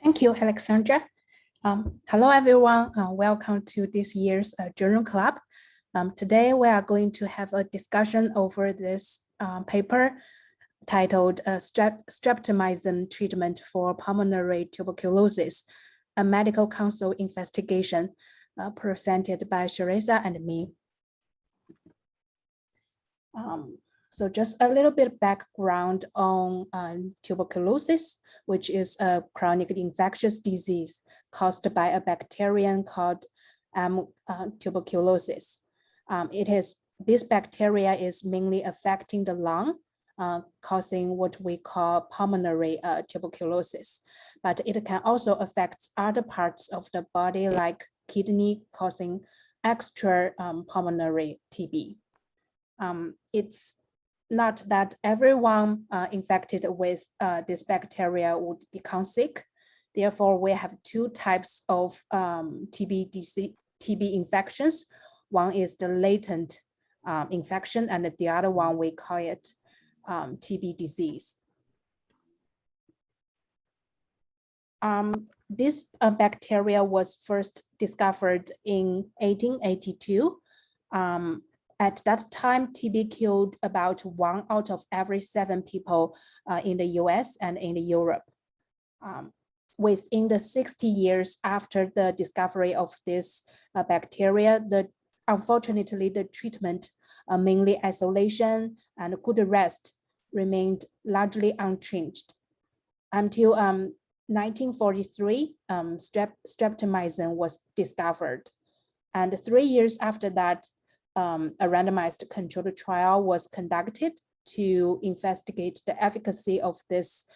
Thank you, Alexandra. Hello, everyone. Welcome to this year's Journal Club. Today, we are going to have a discussion over this paper titled Streptomycin Treatment for Pulmonary Tuberculosis, a Medical Council Investigation, presented by Sharissa and me. So just a little bit background on tuberculosis, which is a chronic infectious disease caused by a bacterium called tuberculosis. This bacteria is mainly affecting the lung, causing what we call pulmonary tuberculosis, but it can also affect other parts of the body like kidney, causing extra pulmonary TB. It's not that everyone infected with this bacteria would become sick. Therefore, we have two types of TB infections. One is the latent infection, and the other one, we call it TB disease. This bacteria was first discovered in 1882. At that time, TB killed about 1 out of every 7 people in the US and in Europe. Within the 60 years after the discovery of this bacteria, unfortunately, the treatment, mainly isolation and good rest, remained largely unchanged. Until 1943, streptomycin was discovered. And 3 years after that, a randomized controlled trial was conducted to investigate the efficacy of this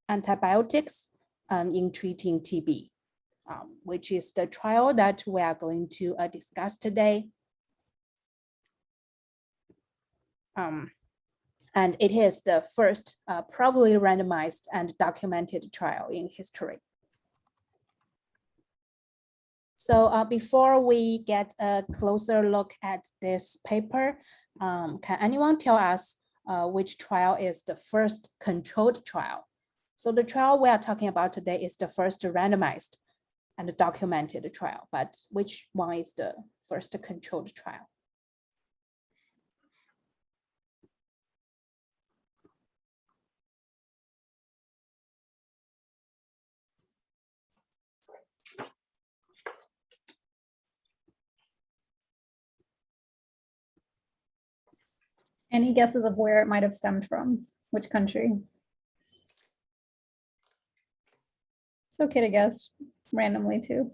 antibiotics in treating TB, which is the trial that we are going to discuss today. And it is the first probably randomized and documented trial in history. So before we get a closer look at this paper, can anyone tell us which trial is the first controlled trial? So the trial we are talking about today is the first randomized and documented trial, but which one is the first controlled trial? Any guesses of where it might have stemmed from? Which country? It's okay to guess randomly too.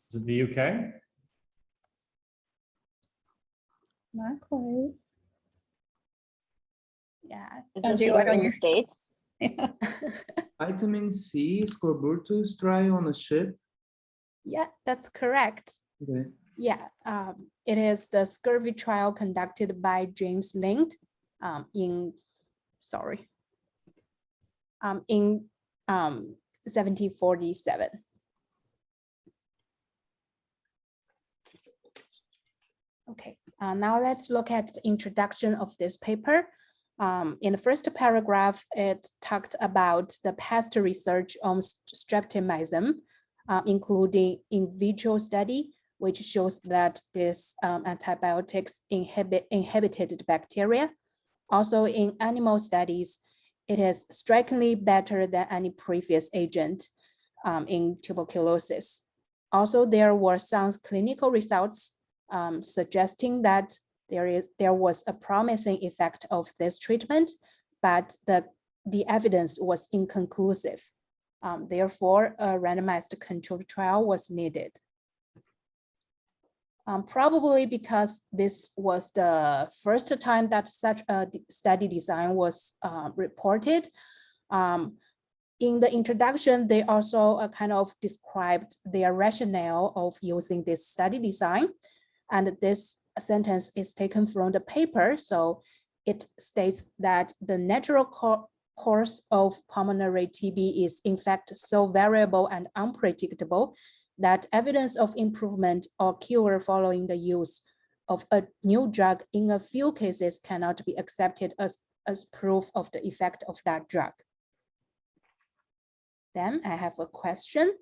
Is it the UK? Not quite. Yeah. Is it here in the States? Yeah. Vitamin C scorbutus trial on a ship? Yeah, that's correct. Okay. Yeah, it is the scurvy trial conducted by James Lind in 1747. Okay, now let's look at the introduction of this paper. In the first paragraph, it talked about the past research on streptomycin, including in vitro study, which shows that this antibiotics inhibited the bacteria. Also in animal studies, it is strikingly better than any previous agent in tuberculosis. Also, there were some clinical results suggesting that there was a promising effect of this treatment, but the evidence was inconclusive. Therefore, a randomized controlled trial was needed. Probably because this was the first time that such a study design was reported. In the introduction, they also kind of described their rationale of using this study design. And this sentence is taken from the paper. So it states that the natural course of pulmonary TB is in fact so variable and unpredictable that evidence of improvement or cure following the use of a new drug in a few cases cannot be accepted as proof of the effect of that drug. Then I have a question.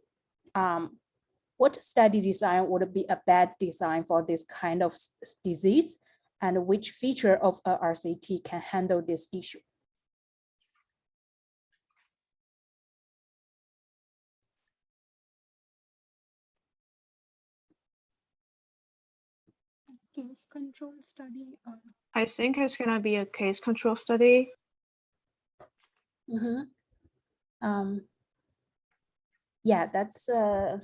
What study design would be a bad design for this kind of disease? And which feature of a RCT can handle this issue? Case control study. I think it's gonna be a case control study. Yeah, that's a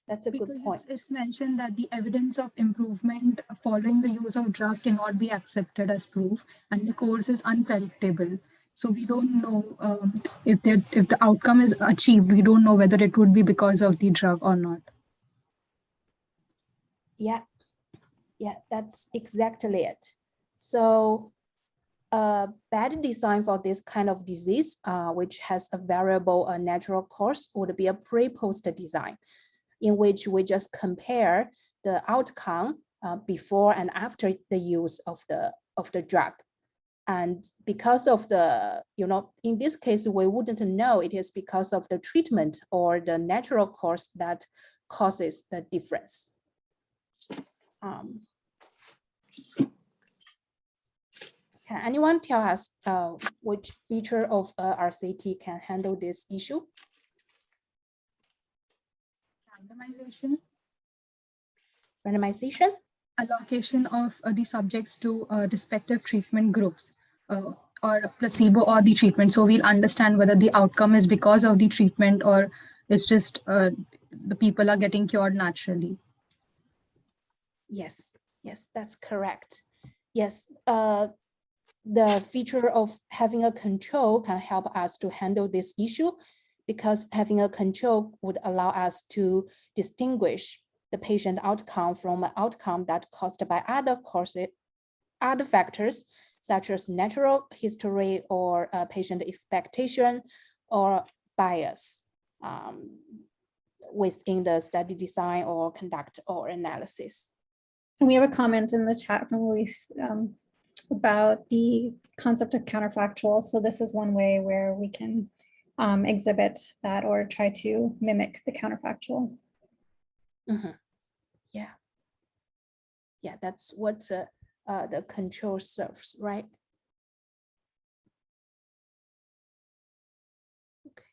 good Because point. it's mentioned that the evidence of improvement following the use of drug cannot be accepted as proof, and the course is unpredictable. So we don't know if the outcome is achieved. We don't know whether it would be because of the drug or not. Yeah, that's exactly it. So a bad design for this kind of disease, which has a variable natural course, would be a pre-post design, in which we just compare the outcome before and after the use of the drug. And because of the, in this case, we wouldn't know it is because of the treatment or the natural course that causes the difference. Can anyone tell us which feature of RCT can handle this issue? Randomization. Randomization? Allocation of the subjects to respective treatment groups or placebo or the treatment. So we'll understand whether the outcome is because of the treatment or it's just the people are getting cured naturally. Yes, that's correct. Yes, the feature of having a control can help us to handle this issue, because having a control would allow us to distinguish the patient outcome from an outcome that caused by other factors, such as natural history or patient expectation or bias within the study design or conduct or analysis. And we have a comment in the chat from Luis about the concept of counterfactual. So this is one way where we can exhibit that or try to mimic the counterfactual. Yeah, that's what the control serves, right? Okay.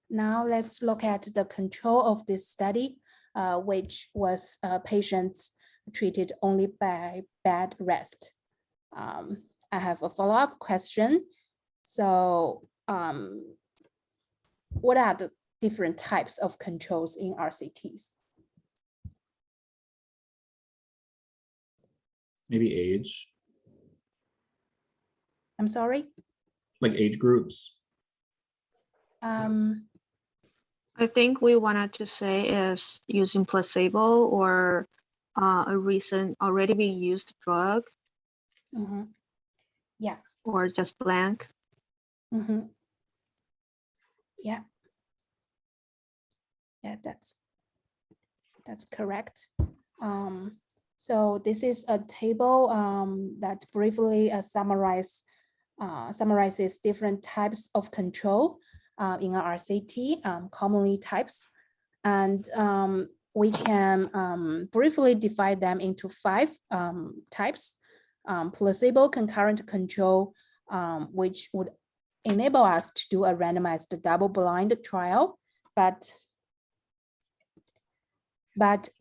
Now let's look at the control of this study, which was patients treated only by bed rest. I have a follow-up question. So what are the different types of controls in RCTs? Maybe age, I'm sorry? like age groups. I think we wanted to say is using placebo or a recent already being used drug. Yeah. Or just blank. Yeah. Yeah, that's correct. So this is a table that briefly summarizes different types of control in our RCT, commonly types. And we can briefly divide them into 5 types. Placebo concurrent control, which would enable us to do a randomized double-blind trial, but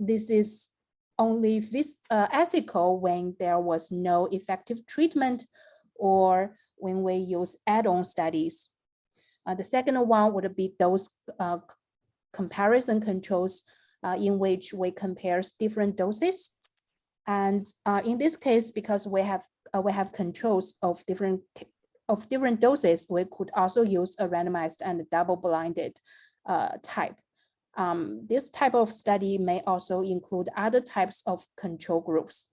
this is only ethical when there was no effective treatment or when we use add-on studies. The second one would be those comparison controls in which we compare different doses. And in this case, because we have controls of different doses, we could also use a randomized and double-blinded type. This type of study may also include other types of control groups.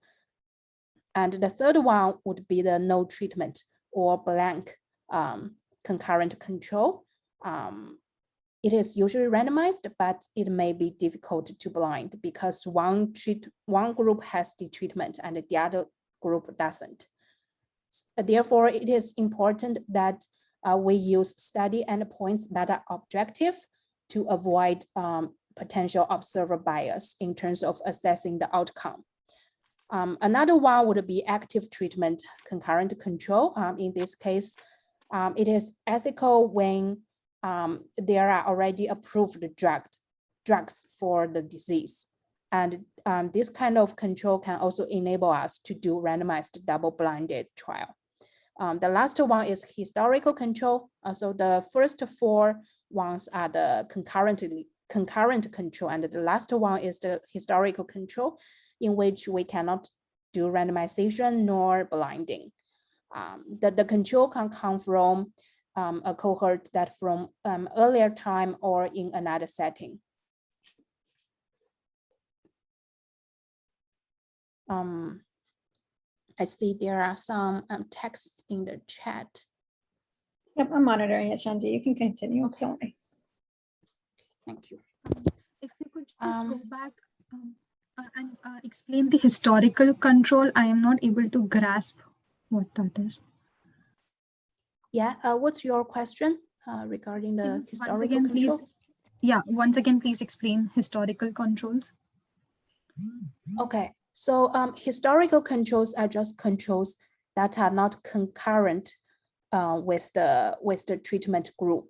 And the third one would be the no treatment or blank concurrent control. It is usually randomized, but it may be difficult to blind because one group has the treatment and the other group doesn't. Therefore, it is important that we use study endpoints that are objective to avoid potential observer bias in terms of assessing the outcome. Another one would be active treatment concurrent control. In this case, it is ethical when there are already approved drugs for the disease. And this kind of control can also enable us to do randomized double-blinded trial. The last one is historical control. So the first four ones are the concurrent control, and the last one is the historical control, in which we cannot do randomization nor blinding. The control can come from a cohort that from earlier time or in another setting. I see there are some texts in the chat. Yep, I'm monitoring it, Shanti. You can continue. Okay. Don't worry. Thank you. If you could just go back and explain the historical control, I am not able to grasp what that is. Yeah, what's your question regarding the historical control? Please, yeah, once again, please explain historical controls. Okay, so historical controls are just controls that are not concurrent with the treatment group.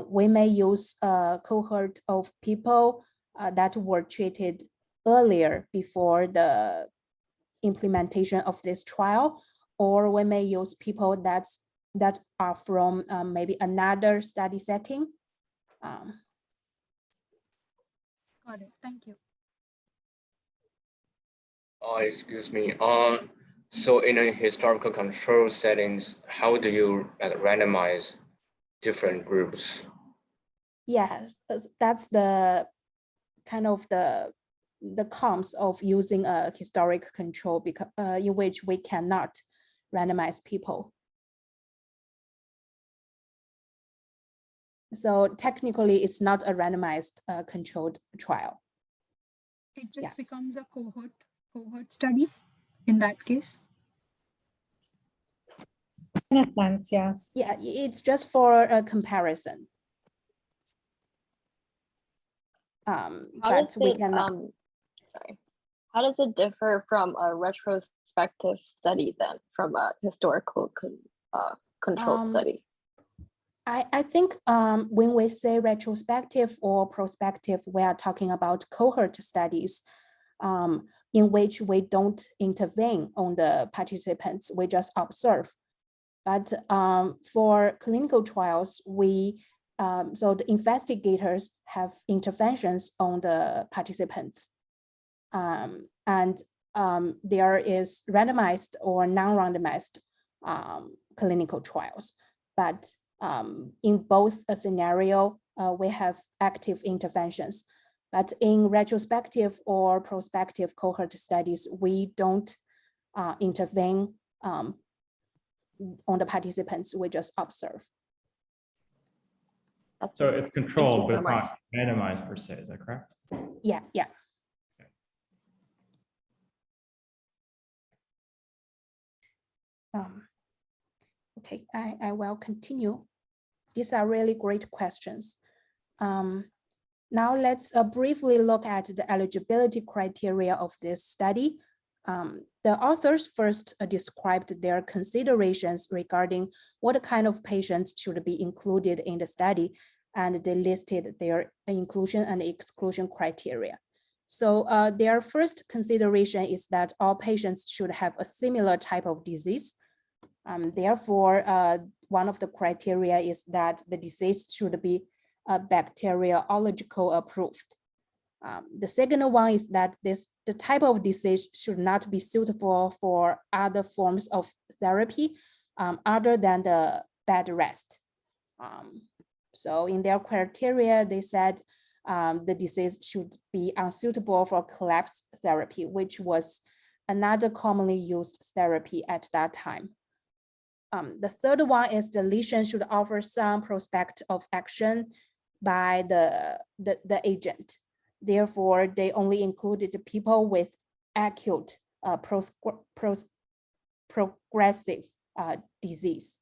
We may use a cohort of people that were treated earlier before the implementation of this trial, or we may use people that are from maybe another study setting. Got it. Thank you. Excuse me. So in a historical control settings, how do you randomize different groups? Yes, that's the kind of the cons of using a historic control, because in which we cannot randomize people. So technically, it's not a randomized controlled trial. It just becomes a cohort study in that case. In a sense, yes. Yeah, it's just for a comparison. But we cannot. How does it differ from a retrospective study then, from a historical control study? I think when we say retrospective or prospective, we are talking about cohort studies in which we don't intervene on the participants, we just observe. But for clinical trials, so the investigators have interventions on the participants. And there is randomized or non-randomized clinical trials. But in both a scenario, we have active interventions. But in retrospective or prospective cohort studies, we don't intervene on the participants, we just observe. So it's controlled, but it's not randomized per se, is that correct? Yeah. Okay, I will continue. These are really great questions. Now let's briefly look at the eligibility criteria of this study. The authors first described their considerations regarding what kind of patients should be included in the study, and they listed their inclusion and exclusion criteria. So their first consideration is that all patients should have a similar type of disease. Therefore, one of the criteria is that the disease should be bacteriological approved. The second one is that the type of disease should not be suitable for other forms of therapy other than the bed rest. So in their criteria, they said the disease should be unsuitable for collapse therapy, which was another commonly used therapy at that time. The third one is the lesion should offer some prospect of action by the agent. Therefore, they only included the people with acute progressive disease.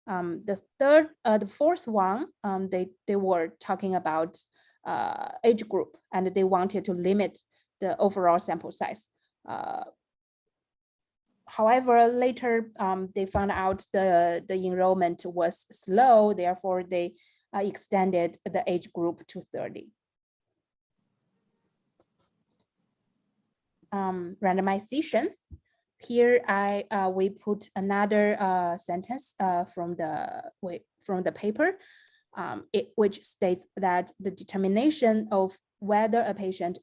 The fourth one, they were talking about age group, and they wanted to limit the overall sample size. However, later they found out the enrollment was slow, therefore they extended the age group to 30. Randomization. Here we put another sentence from the paper, which states that the determination of whether a patient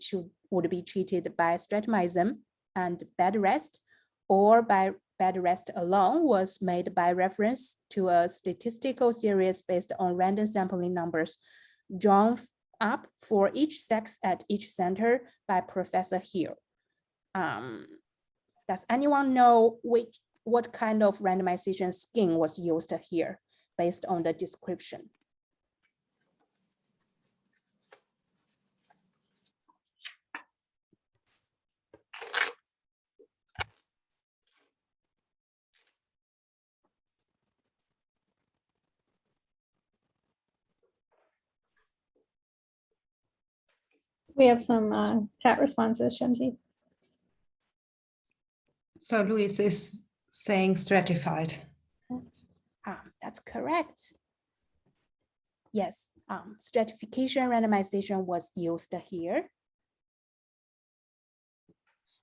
would be treated by streptomycin and bed rest or by bed rest alone was made by reference to a statistical series based on random sampling numbers drawn up for each sex at each center by Professor Hill. Does anyone know what kind of randomization scheme was used here based on the description? We have some chat responses, Shenji. So Luis is saying stratified. That's correct. Yes, stratification randomization was used here.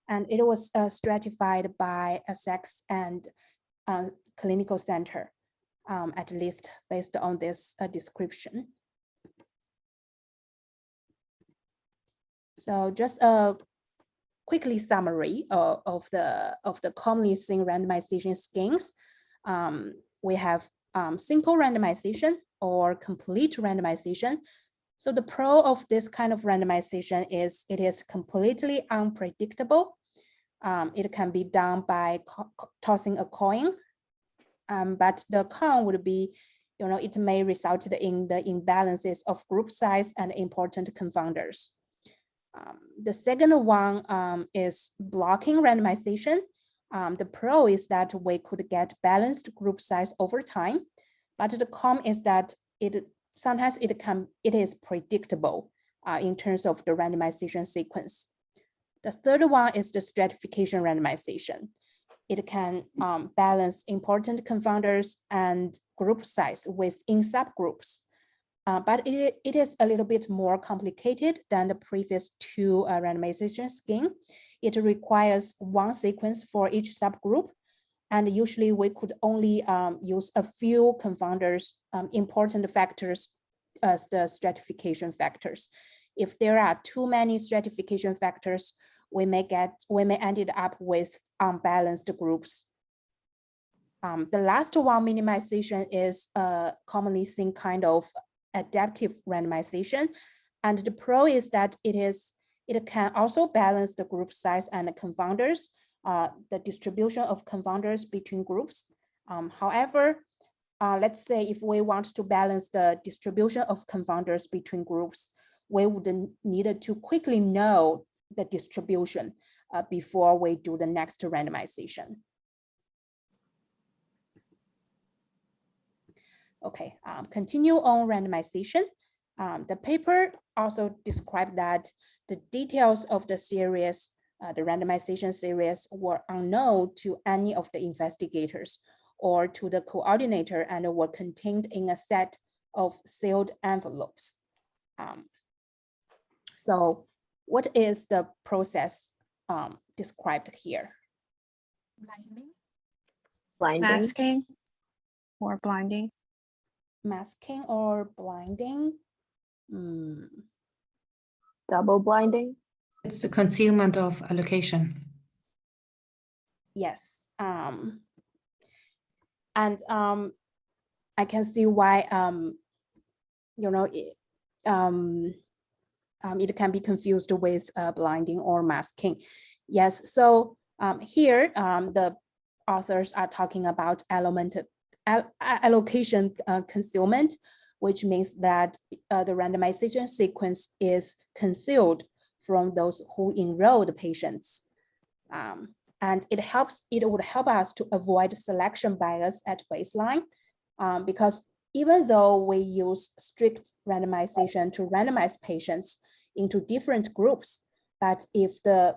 And it was stratified by a sex and clinical center, at least based on this description. So just a quickly summary of the commonly seen randomization schemes. We have simple randomization or complete randomization. So the pro of this kind of randomization is it is completely unpredictable. It can be done by tossing a coin, but the con would be, it may result in the imbalances of group size and important confounders. The second one is blocking randomization. The pro is that we could get balanced group size over time, but the con is that sometimes it is predictable in terms of the randomization sequence. The third one is the stratification randomization. It can balance important confounders and group size within subgroups. But it is a little bit more complicated than the previous two randomization scheme. It requires one sequence for each subgroup. And usually we could only use a few confounders, important factors as the stratification factors. If there are too many stratification factors, we may end it up with unbalanced groups. The last one, minimization, is a commonly seen kind of adaptive randomization. And the pro is that it can also balance the group size and the confounders, the distribution of confounders between groups. However, let's say if we want to balance the distribution of confounders between groups, we would need to quickly know the distribution before we do the next randomization. Okay, continue on randomization. The paper also described that the details of the series, the randomization series, were unknown to any of the investigators or to the coordinator and were contained in a set of sealed envelopes. So what is the process described here? Blinding. Masking or blinding. Masking or blinding? Double blinding. It's the concealment of allocation. Yes. And I can see why it can be confused with blinding or masking. Yes, so here the authors are talking about allocation concealment, which means that the randomization sequence is concealed from those who enrolled patients. And it would help us to avoid selection bias at baseline, because even though we use strict randomization to randomize patients into different groups, but if the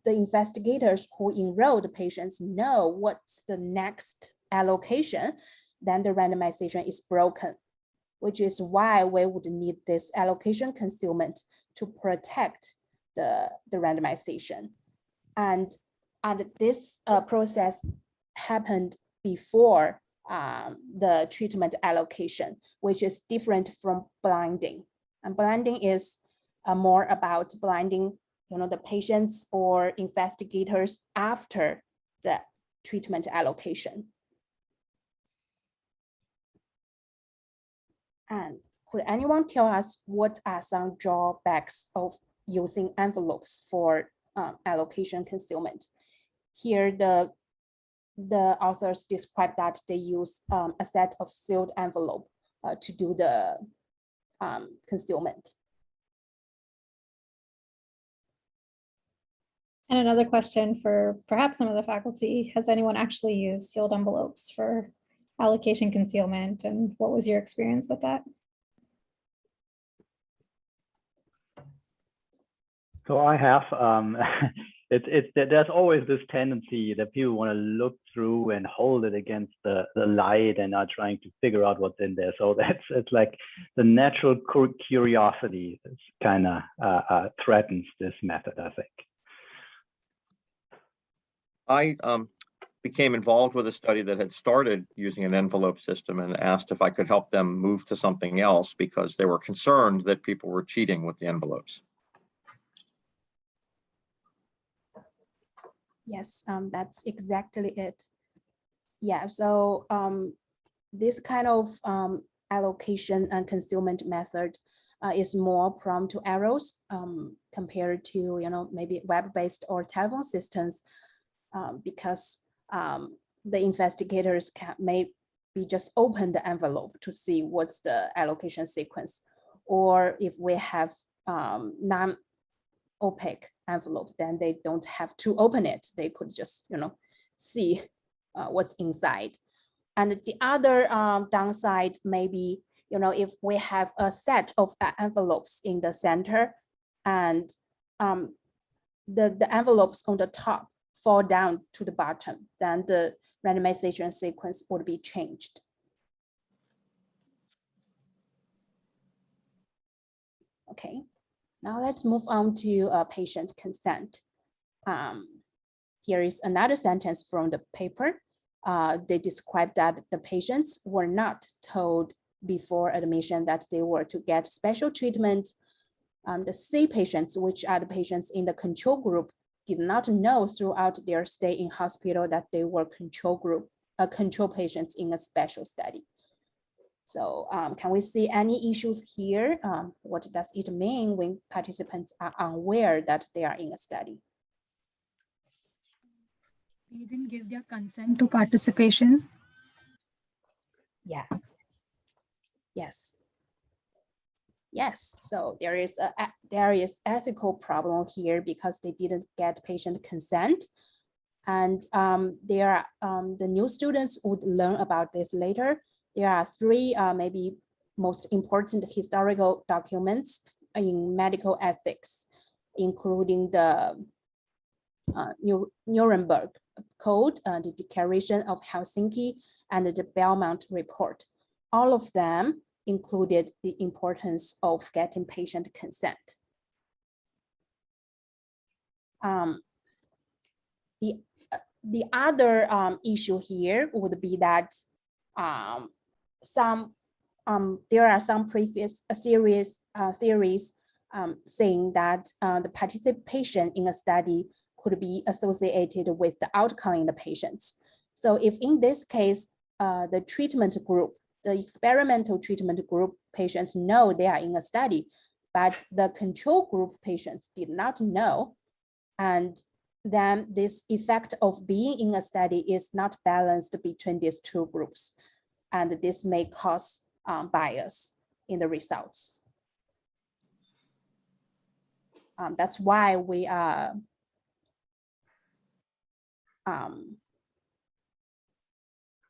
investigators who enroll the patients know what's the next allocation, then the randomization is broken, which is why we would need this allocation concealment to protect the randomization. And this process happened before the treatment allocation, which is different from blinding. And blinding is more about blinding, the patients or investigators after the treatment allocation. And could anyone tell us what are some drawbacks of using envelopes for allocation concealment? Here, the authors describe that they use a set of sealed envelope to do the concealment. And another question for perhaps some of the faculty, has anyone actually used sealed envelopes for allocation concealment, and what was your experience with that? So I have, there's always this tendency that people want to look through and hold it against the light and are trying to figure out what's in there. So it's like the natural curiosity kind of threatens this method, I think. I became involved with a study that had started using an envelope system and asked if I could help them move to something else because they were concerned that people were cheating with the envelopes. Yes, that's exactly it. Yeah, so this kind of allocation and concealment method is more prone to errors compared to, maybe web-based or telephone systems, because the investigators may just open the envelope to see what's the allocation sequence, or if we have non-opaque envelope, then they don't have to open it. They could just, see what's inside. And the other downside may be, if we have a set of envelopes in the center and the envelopes on the top fall down to the bottom, then the randomization sequence would be changed. Okay, now let's move on to patient consent. Here is another sentence from the paper. They describe that the patients were not told before admission that they were to get special treatment. The C patients, which are the patients in the control group, did not know throughout their stay in hospital that they were control patients in a special study. So can we see any issues here? What does it mean when participants are unaware that they are in a study? They didn't give their consent to participation. Yeah. Yes. Yes, so there is ethical problem here because they didn't get patient consent, and the new students would learn about this later. There are three maybe most important historical documents in medical ethics, including the Nuremberg Code, the Declaration of Helsinki, and the Belmont Report. All of them included the importance of getting patient consent. The other issue here would be that there are some previous theories saying that the participation in a study could be associated with the outcome in the patients. So if in this case, the treatment group, the experimental treatment group patients know they are in a study, but the control group patients did not know, and then this effect of being in a study is not balanced between these two groups, and this may cause bias in the results. That's why we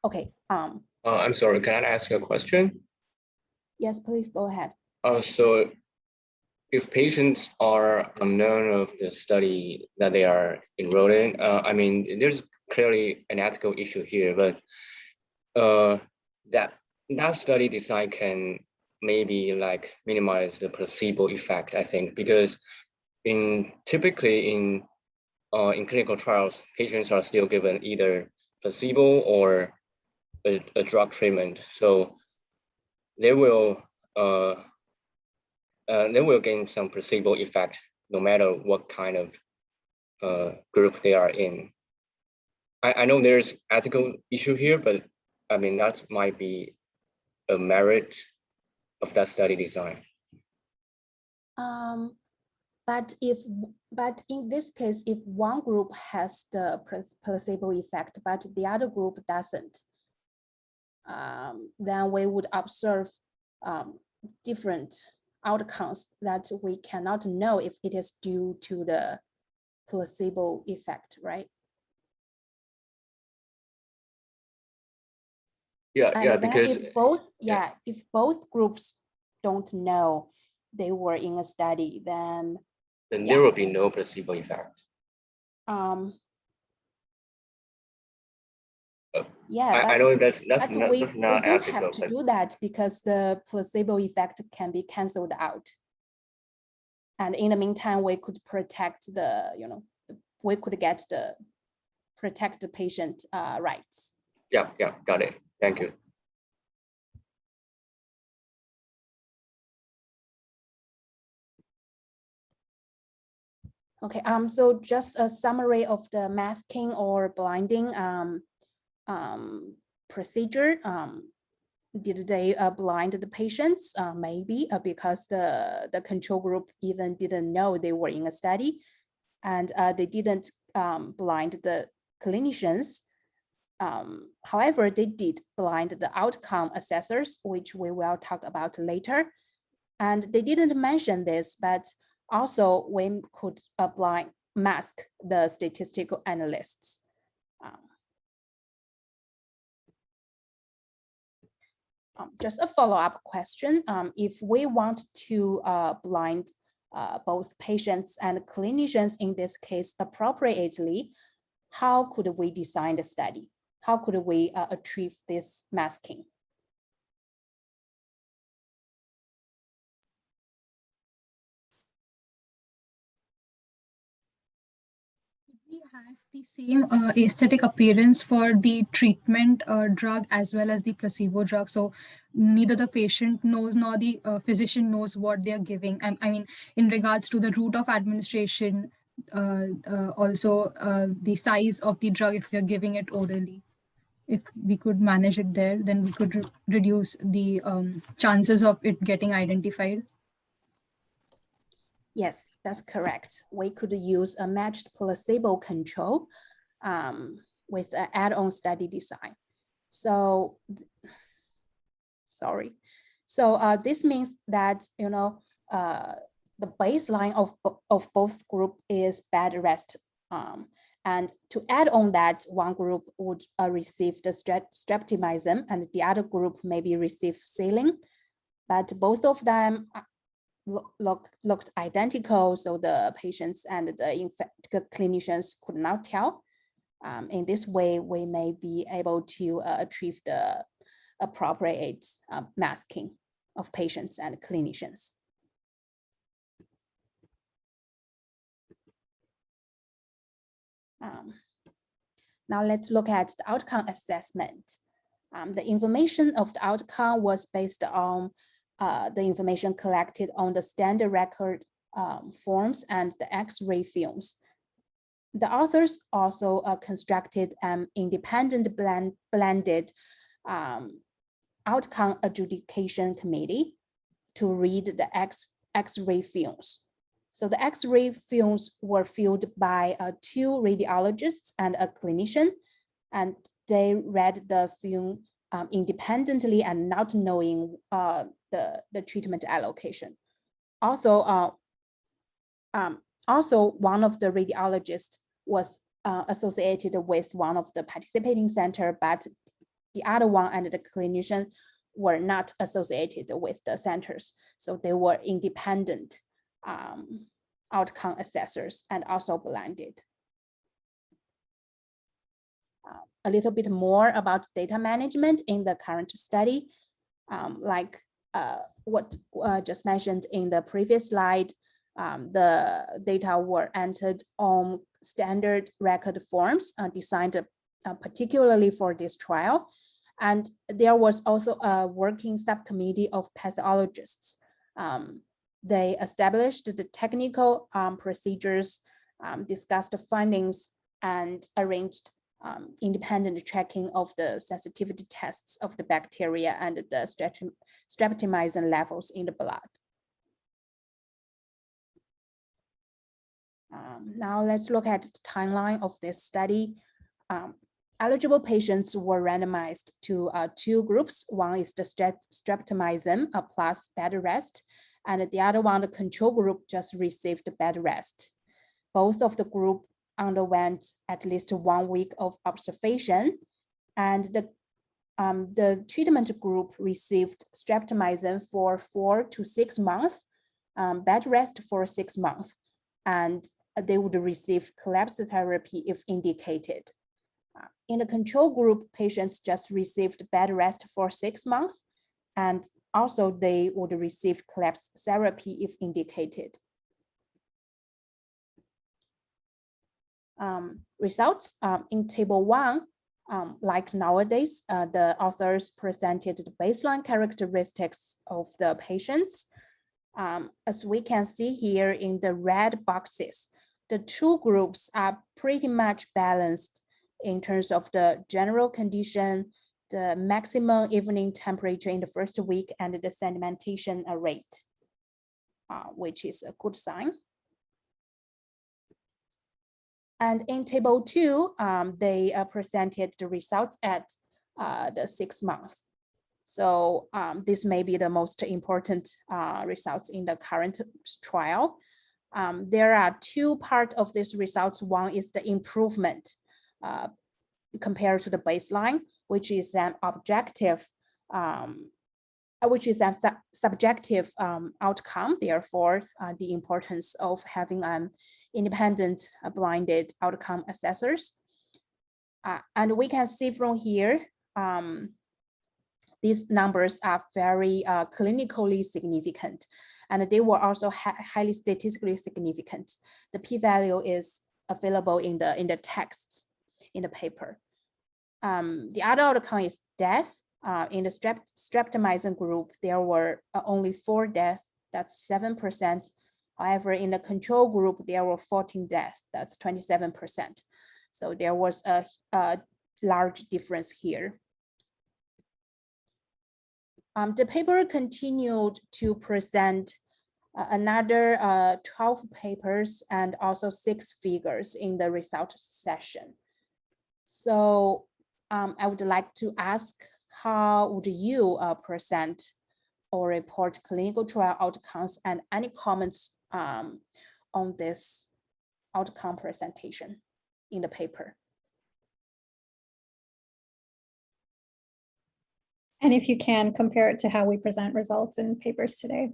Okay. I'm sorry, can I ask you a question? Yes, please go ahead. So if patients are unknown of the study that they are enrolled in, I mean, there's clearly an ethical issue here, but that study design can maybe like minimize the placebo effect, I think, because typically in clinical trials, patients are still given either placebo or a drug treatment, so they will gain some placebo effect no matter what kind of group they are in. I know there's ethical issue here, but I mean that might be a merit of that study design. But in this case, if one group has the placebo effect, but the other group doesn't, then we would observe different outcomes that we cannot know if it is due to the placebo effect, right? Yeah, because if both groups don't know they were in a study, then there will be no placebo effect. I know that's not we don't ethical, have to do that because the placebo effect can be canceled out. And in the meantime, we could protect protect the patient rights. Yeah, got it. Thank you. Okay, so just a summary of the masking or blinding procedure. Did they blind the patients? Maybe because the control group even didn't know they were in a study, and they didn't blind the clinicians. However, they did blind the outcome assessors, which we will talk about later. And they didn't mention this, but also we could mask the statistical analysts. Just a follow-up question. If we want to blind both patients and clinicians in this case appropriately, how could we design the study? How could we achieve this masking? We have the same aesthetic appearance for the treatment drug as well as the placebo drug. So neither the patient knows nor the physician knows what they're giving. I mean, in regards to the route of administration, also the size of the drug if we're giving it orally. If we could manage it there, then we could reduce the chances of it getting identified. Yes, that's correct. We could use a matched placebo control with an add-on study design. So, sorry. So this means that, the baseline of both group is bed rest. And to add on that, one group would receive the streptomycin and the other group maybe receive saline, but both of them looked identical, so the patients and the clinicians could not tell. In this way, we may be able to achieve the appropriate masking of patients and clinicians. Now let's look at the outcome assessment. The information of the outcome was based on the information collected on the standard record forms and the X-ray films. The authors also constructed an independent blended outcome adjudication committee to read the X-ray films. So the X-ray films were filled by 2 radiologists and a clinician, and they read the film independently and not knowing the treatment allocation. Also, one of the radiologists was associated with one of the participating center, but the other one and the clinician were not associated with the centers. So they were independent outcome assessors and also blinded. A little bit more about data management in the current study. Like what just mentioned in the previous slide, the data were entered on standard record forms designed particularly for this trial. And there was also a working subcommittee of pathologists. They established the technical procedures, discussed the findings, and arranged independent tracking of the sensitivity tests of the bacteria and the streptomycin levels in the blood. Now let's look at the timeline of this study. Eligible patients were randomized to 2 groups. One is the streptomycin plus bed rest, and the other one, the control group, just received bed rest. Both of the group underwent at least 1 week of observation, and the treatment group received streptomycin for 4 to 6 months, bed rest for 6 months, and they would receive collapse therapy if indicated. In the control group, patients just received bed rest for 6 months, and also they would receive collapse therapy if indicated. Results in table 1, like nowadays, the authors presented the baseline characteristics of the patients. As we can see here in the red boxes, the 2 groups are pretty much balanced in terms of the general condition, the maximum evening temperature in the first week, and the sedimentation rate, which is a good sign. And in table 2, they presented the results at the 6 months. So this may be the most important results in the current trial. There are 2 parts of these results. One is the improvement compared to the baseline, which is an objective, which is a subjective outcome. Therefore, the importance of having independent blinded outcome assessors. And we can see from here, these numbers are very clinically significant, and they were also highly statistically significant. The p-value is available in the texts in the paper. The other outcome is death. In the streptomycin group, there were only 4 deaths, that's 7%. However, in the control group, there were 14 deaths, that's 27%. So there was a large difference here. The paper continued to present another 12 papers and also 6 figures in the result session. So I would like to ask, how would you present or report clinical trial outcomes, and any comments on this outcome presentation in the paper? And if you can, compare it to how we present results in papers today.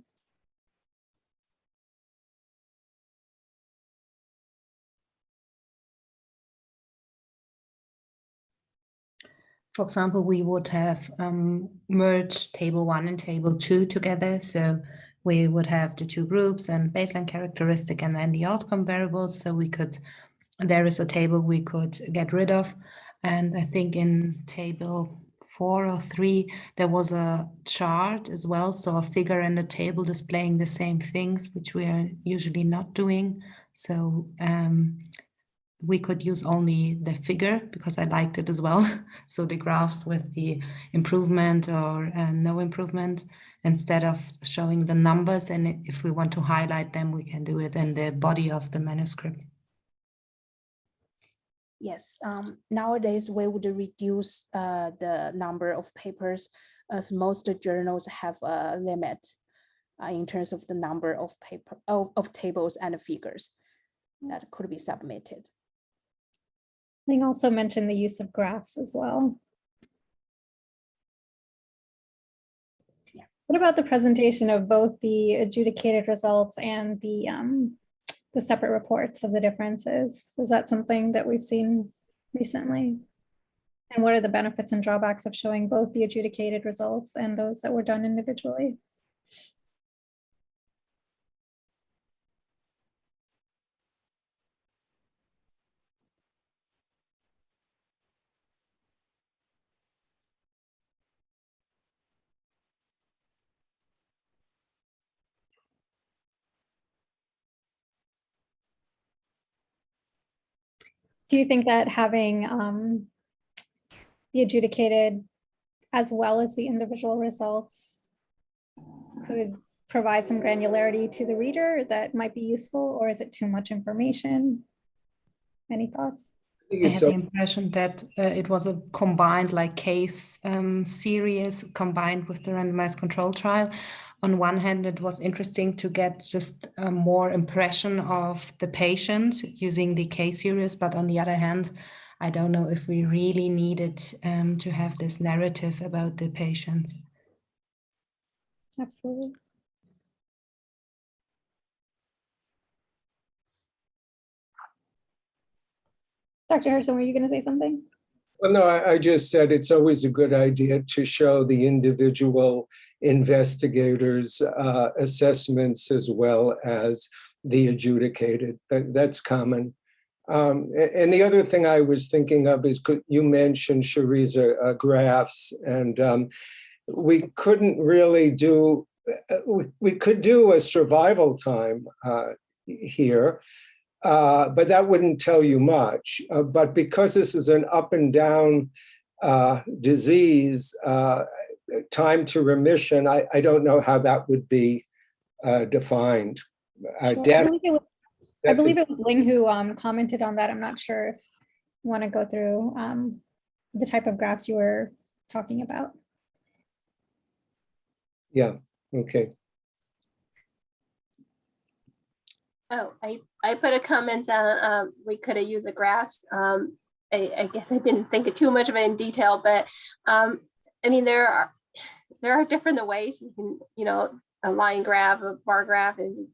For example, we would have merged table 1 and table 2 together. So we would have the 2 groups and baseline characteristic and then the outcome variables. So we could, there is a table we could get rid of. And I think in table 4 or 3, there was a chart as well. So a figure and a table displaying the same things, which we are usually not doing. So we could use only the figure because I liked it as well. So the graphs with the improvement or no improvement, instead of showing the numbers. And if we want to highlight them, we can do it in the body of the manuscript. Yes, nowadays we would reduce the number of papers, as most journals have a limit in terms of the number of tables and figures that could be submitted. Ling also mentioned the use of graphs as well. Yeah. What about the presentation of both the adjudicated results and the separate reports of the differences? Is that something that we've seen recently? And what are the benefits and drawbacks of showing both the adjudicated results and those that were done individually? Do you think that having the adjudicated as well as the individual results could provide some granularity to the reader that might be useful, or is it too much information? Any thoughts? I had the impression that it was a combined like case series combined with the randomized control trial. On one hand, it was interesting to get just a more impression of the patient using the case series, but on the other hand, I don't know if we really needed to have this narrative about the patient. Absolutely. Dr. Harrison, were you going to say something? Well, no, I just said it's always a good idea to show the individual investigators' assessments as well as the adjudicated. That's common. And the other thing I was thinking of is you mentioned, Shariza, graphs, and we couldn't really do, we could do a survival time here. But that wouldn't tell you much. But because this is an up and down disease, time to remission, I don't know how that would be defined. Sure. I believe it was Ling who commented on that. I'm not sure if you want to go through the type of graphs you were talking about. Yeah, okay. Oh, I put a comment on, we could have used the graphs. I guess I didn't think of too much of it in detail, but I mean, there are different ways you can, you know, a line graph, a bar graph, and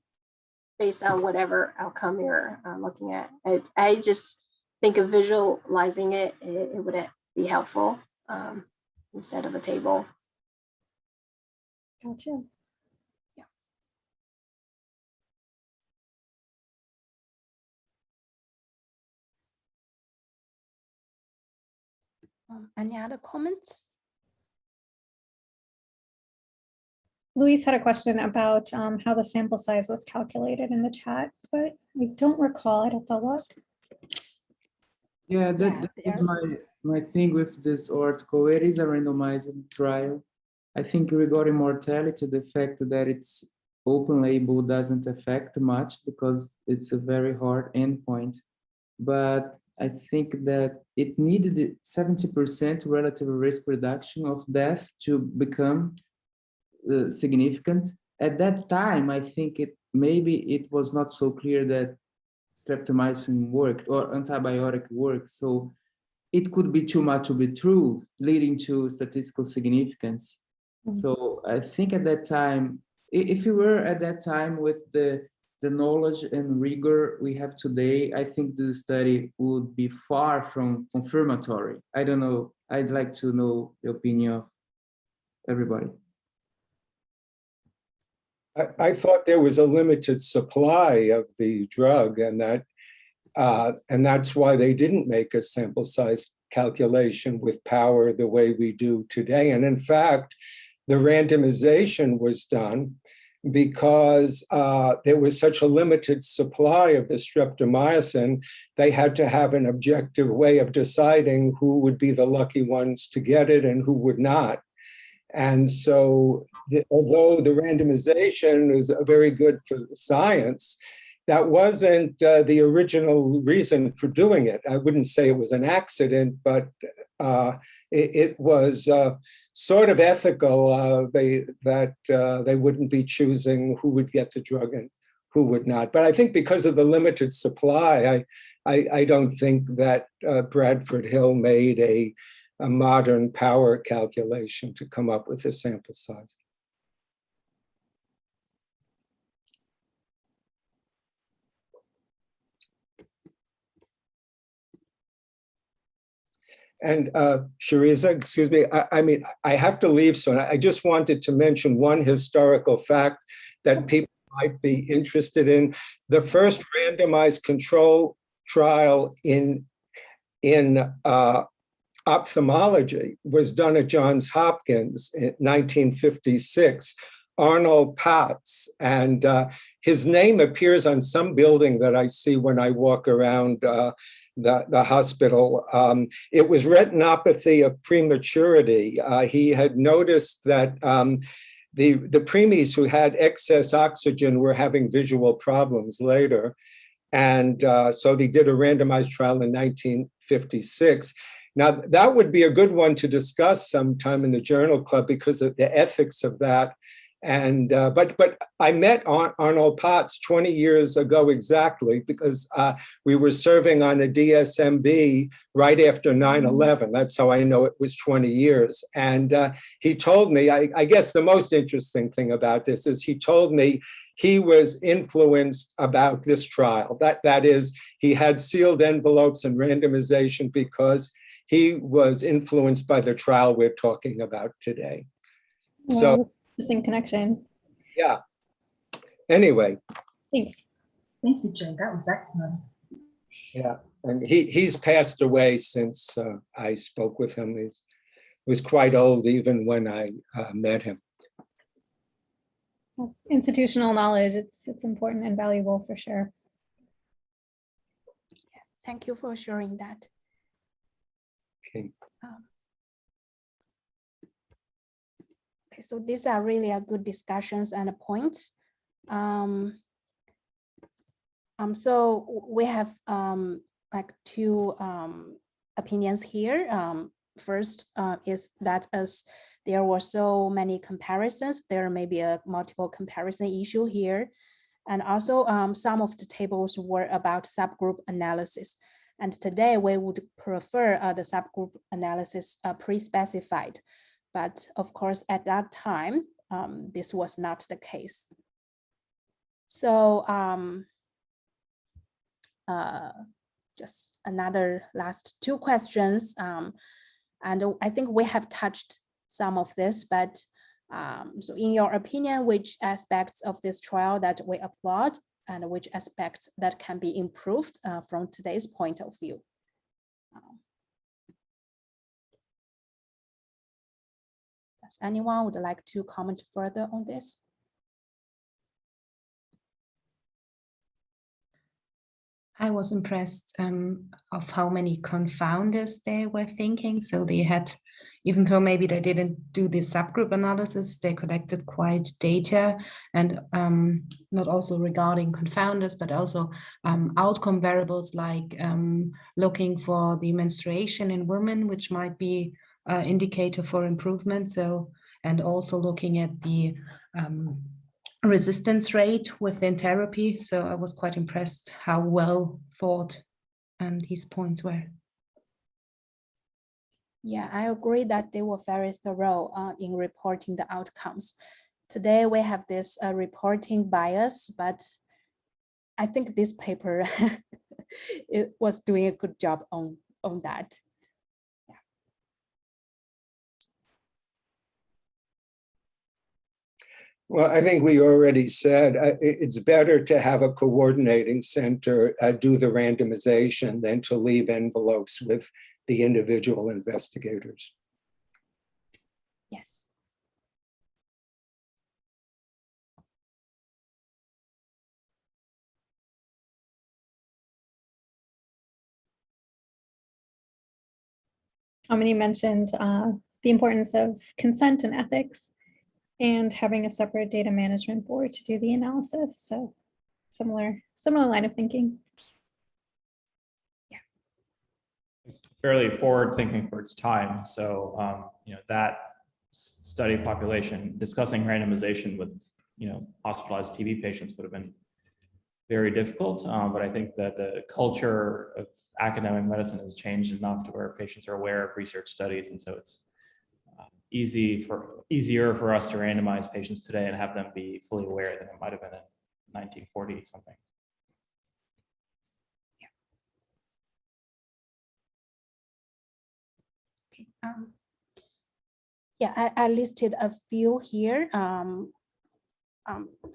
based on whatever outcome you're looking at. I just think of visualizing it would be helpful instead of a table. Gotcha. Any other comments? Luis had a question about how the sample size was calculated in the chat, but I don't recall. I'd have to look. Yeah, that was my thing with this article. It is a randomized trial. I think regarding mortality, the fact that it's open label doesn't affect much because it's a very hard endpoint. But I think that it needed 70% relative risk reduction of death to become significant. At that time, I think maybe it was not so clear that streptomycin worked or antibiotic worked. So it could be too much to be true, leading to statistical significance. So I think at that time, if you were at that time with the knowledge and rigor we have today, I think the study would be far from confirmatory. I don't know. I'd like to know the opinion of everybody. I thought there was a limited supply of the drug, and that's why they didn't make a sample size calculation with power the way we do today. And in fact, the randomization was done because there was such a limited supply of the streptomycin, they had to have an objective way of deciding who would be the lucky ones to get it and who would not. And so although the randomization is very good for science, that wasn't the original reason for doing it. I wouldn't say it was an accident, but it was sort of ethical that they wouldn't be choosing who would get the drug and would not. But I think because of the limited supply, I don't think that Bradford Hill made a modern power calculation to come up with a sample size. And Shariza, excuse me, I mean, I have to leave soon. I just wanted to mention one historical fact that people might be interested in. The first randomized control trial in ophthalmology was done at Johns Hopkins in 1956. Arnold Potts, and his name appears on some building that I see when I walk around the hospital. It was retinopathy of prematurity. He had noticed that the preemies who had excess oxygen were having visual problems later. And so they did a randomized trial in 1956. Now, that would be a good one to discuss sometime in the Journal Club because of the ethics of that. And but I met Arnold Potts 20 years ago exactly because we were serving on the DSMB right after 9/11. That's how I know it was 20 years. And he told me, I guess the most interesting thing about this is he told me he was influenced about this trial. That is, he had sealed envelopes and randomization because he was influenced by the trial we're talking about today. Wow, So, interesting connection. yeah. Anyway. Thanks. Thank you, Jay. That was excellent. Yeah, and he's passed away since I spoke with him. He was quite old even when I met him. Institutional knowledge, it's important and valuable for sure. Thank you for sharing that. Okay. Okay, so these are really a good discussions and points. So we have like two opinions here. First is that as there were so many comparisons, there may be a multiple comparison issue here. And also some of the tables were about subgroup analysis. And today we would prefer the subgroup analysis pre-specified. But of course, at that time, this was not the case. So just another last two questions. And I think we have touched some of this, but so in your opinion, which aspects of this trial that we applaud and which aspects that can be improved from today's point of view? Does anyone would like to comment further on this? I was impressed of how many confounders they were thinking. So they had, even though maybe they didn't do the subgroup analysis, they collected quite data and not also regarding confounders, but also outcome variables like looking for the menstruation in women, which might be an indicator for improvement. So, and also looking at the resistance rate within therapy. So I was quite impressed how well thought these points were. Yeah, I agree that they were very thorough in reporting the outcomes. Today we have this reporting bias, but I think this paper it was doing a good job on that. Well, I think we already said it's better to have a coordinating center do the randomization than to leave envelopes with the individual investigators. Yes. Many mentioned the importance of consent and ethics and having a separate data management board to do the analysis. So similar line of thinking. Yeah. It's fairly forward thinking for its time. So, that study population discussing randomization with, hospitalized TB patients would have been very difficult. But I think that the culture of academic medicine has changed enough to where patients are aware of research studies, and so it's easier for us to randomize patients today and have them be fully aware than it might have been in 1940 something. Okay. Yeah, I listed a few here.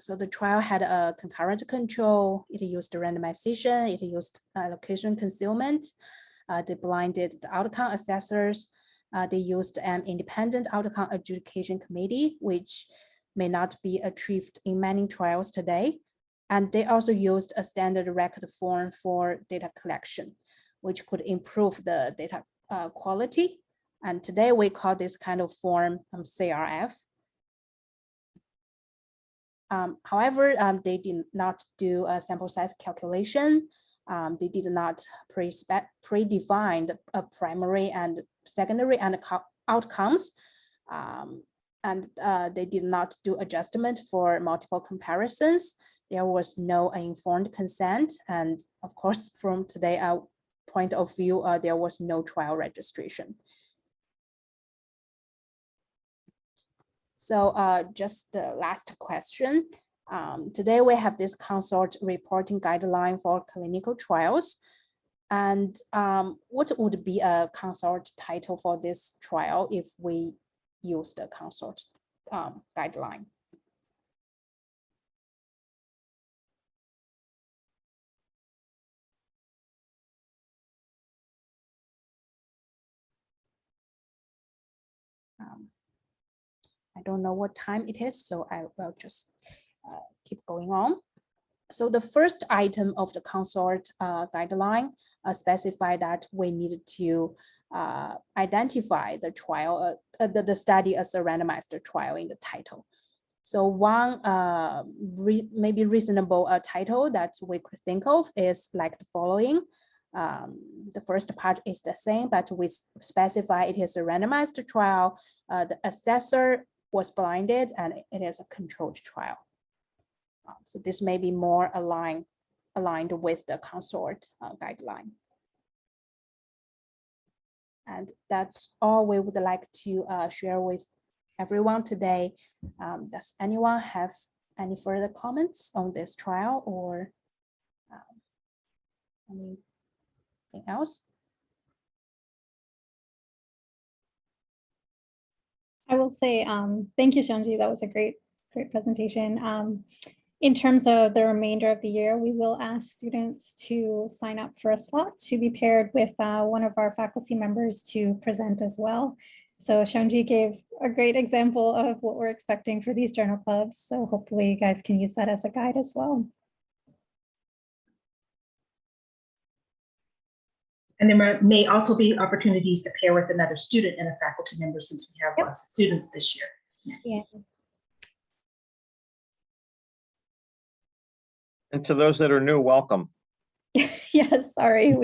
So the trial had a concurrent control. It used randomization. It used location concealment. They blinded the outcome assessors. They used an independent outcome adjudication committee, which may not be achieved in many trials today. And they also used a standard record form for data collection, which could improve the data quality. And today we call this kind of form CRF. However, they did not do a sample size calculation. They did not predefine a primary and secondary and outcomes. And they did not do adjustment for multiple comparisons. There was no informed consent. And of course, from today's point of view, there was no trial registration. So just the last question. Today we have this consort reporting guideline for clinical trials. And what would be a consort title for this trial if we use the consort guideline? I don't know what time it is, so I will just keep going on. So the first item of the consort guideline specified that we needed to identify the trial, the study as a randomized trial in the title. So one maybe reasonable title that we could think of is like the following. The first part is the same, but we specify it is a randomized trial. The assessor was blinded and it is a controlled trial. So this may be more aligned with the consort guideline. And that's all we would like to share with everyone today. Does anyone have any further comments on this trial or anything else? I will say thank you, Xiangji. That was a great presentation. In terms of the remainder of the year, we will ask students to sign up for a slot to be paired with one of our faculty members to present as well. So Xiangji gave a great example of what we're expecting for these journal clubs. So hopefully you guys can use that as a guide as well. And there may also be opportunities to pair with another student and a faculty member since we have lots of students this year. Yeah. And to those that are new, welcome. Yes, sorry.